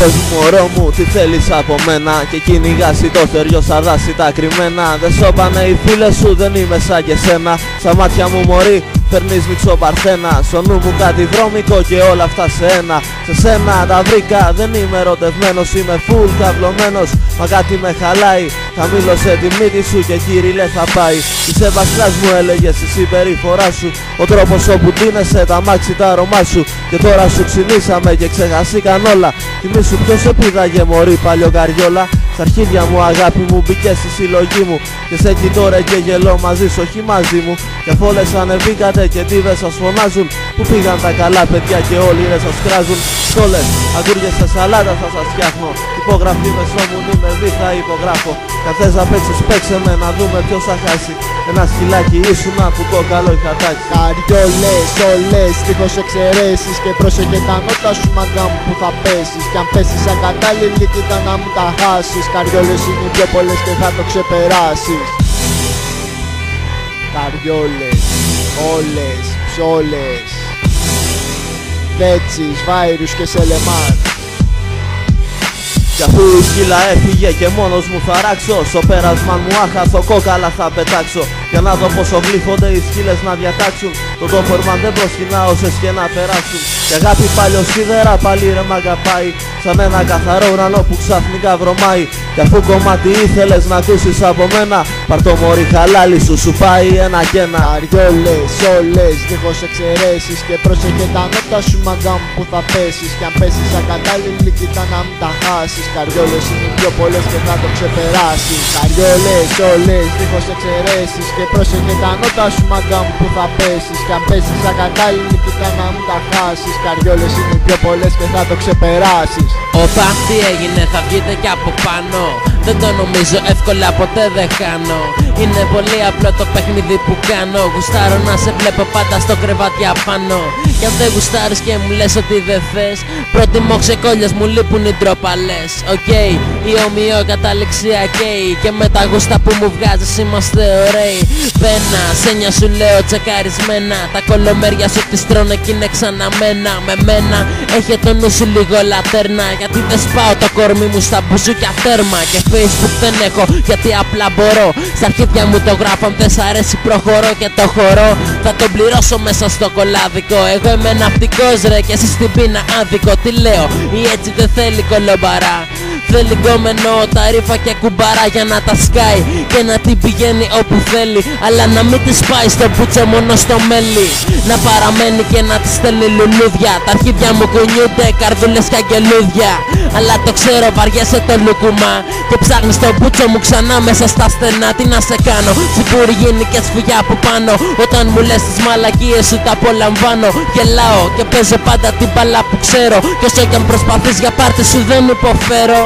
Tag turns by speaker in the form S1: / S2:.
S1: πες μου μωρό μου τι θέλεις από μένα, και κυνηγάς το θεριό σαν δάση τα κρυμμένα. Δεν σώπανε οι φίλες σου, δεν είμαι σαν και σένα. Στα μάτια μου μωρή φέρνεις μυξό παρθένα. Στο νου μου κάτι βρώμικο και όλα αυτά σε ένα. Σε σένα τα βρήκα, δεν είμαι ερωτευμένος. Είμαι φουλ καυλωμένος, μα κάτι με χαλάει. Χαμήλωσε τη μύτη σου και κύριε θα πάει. Είσαι βασιλιάς μου έλεγες η συμπεριφορά σου, ο τρόπος όπου ντύνεσαι, τα μάξι τα αρώμα σου. Και τώρα σου ξυνήσαμε και ξεχασήκαν όλα. Θυμήσου ποιος σε πήδαγε μωρή παλιοκαριόλα. Στα αρχίδια μου αγάπη μου μπήκες στη συλλογή μου, και σε κοιτώ ρε και γελώ μαζί σου, όχι μαζί μου. Και αφ' όλες ανεβήκατε και τίβες σας φωνάζουν, που πήγαν τα καλά παιδιά και όλοι ρε σας κράζουν. Στόλες, αγκούριες σε σαλάτα θα σας φτιάχνω, υπογραφή με σώμουν είμαι δι θα υπογράφω. Κι αν θες να παίξεις παίξε με να δούμε ποιος θα χάσει. Ένα σκυλάκι ήσουνα που κόκαλο είχα τάξει.
S2: Καριόλες, όλες, δίχως εξαιρέσεις, και πρόσεχε τα νότα σου μαγκά μου που θα πέσεις. Κι αν πέσεις ακατάλληλη κοίτα να μου τα χάσεις. Καριόλες είναι οι πιο πολλές και θα το ξεπεράσεις. Καριόλες, όλες, ψόλες, Βέτσις, Βάιρους και Σελεμάν.
S1: Κι αφού η σκύλα έφυγε και μόνος μου θα ράξω, στο πέρασμα μου άχαθο κόκαλα θα πετάξω. Για να δω πόσο γλύφονται οι σκύλες να διατάξουν. Το ντόπερμαν δεν προσκυνάω σε σκένα περάσουν. Και αγάπη παλιοσίδερα πάλι ρε μ' αγαπάει, σαν ένα καθαρό ουρανό που ξαφνικά βρωμάει. Κι αφού κομμάτι ήθελες να ακούσεις από μένα, πάρ' το μωρί χαλάλι σου, σου πάει ένα και ένα.
S2: Καριόλες, όλες, δίχως εξαιρέσεις, και πρόσεχε τα νότα σου μαγκά μου που θα πέσεις. Κι αν πέσεις ακατάλληλη κοίτα να μην τα χάσεις. Καριόλες είναι οι πιο πολλές και θα το ξεπεράσεις. Καριόλες, όλες, δίχως εξαιρέσεις, και πρόσεχε τα νότα σου μαγκά μου που θα πέσεις. Κι αν πέσεις ακατάλληλη κοίτα να μην τα χάσεις. Καριόλες είναι οι πιο πολλές και θα το ξεπεράσεις.
S3: Όπα, τι έγινε, θα βγείτε κι από πάνω. Δεν το νομίζω εύκολα, ποτέ δεν χάνω. Είναι πολύ απλό το παιχνίδι που κάνω. Γουστάρω να σε βλέπω πάντα στο κρεβάτι απάνω. Κι αν δεν γουστάρεις και μου λες ότι δεν θες, προτιμώ ξεκόλλιες, μου λείπουν οι ντροπαλές. Οκ, η ομοιό καταληξία καίει, και με τα γούστα που μου βγάζεις είμαστε ωραίοι. Πένα, σένια σου λέω τσεκαρισμένα, τα κολομέρια σου τις τρώνε κι είναι ξαναμένα. Με μένα έχει το νου σου λίγο λατέρνα, γιατί δεν σπάω το κορμί μου στα μπουζούκια τέρμα. Και Facebook δεν έχω γιατί απλά μπορώ, στα αρχίδια μου το γράφω, αν δεν σ' αρέσει προχωρώ. Και το χορό θα τον πληρώσω μέσα στο κολάδικο. Εγώ είμαι ναυτικός ρε και εσύ στην πείνα άδικο. Τι λέω, ή έτσι δεν θέλει κολομπαρά. Θέλει γκόμενο, τα ρήφα και κουμπαρά για να τα σκάει και να την πηγαίνει όπου θέλει, αλλά να μην τη πάει στο πουτσο μόνο στο μέλι. Να παραμένει και να τη στέλνει λουλούδια. Τα αρχίδια μου κουνιούνται, καρδούλες και αγγελούδια. Αλλά το ξέρω, βαριέσαι το λουκουμά και ψάχνεις το πουτσο μου ξανά μέσα στα στενά. Τι να σε κάνω, σιπούρι γίνει και σφυγιά από πάνω. Όταν μου λες τις μαλακίες σου τα απολαμβάνω. Γελάω και παίζω πάντα την μπαλά που ξέρω, και όσο κι αν προσπαθείς για πάρτι σου δεν υποφέρω.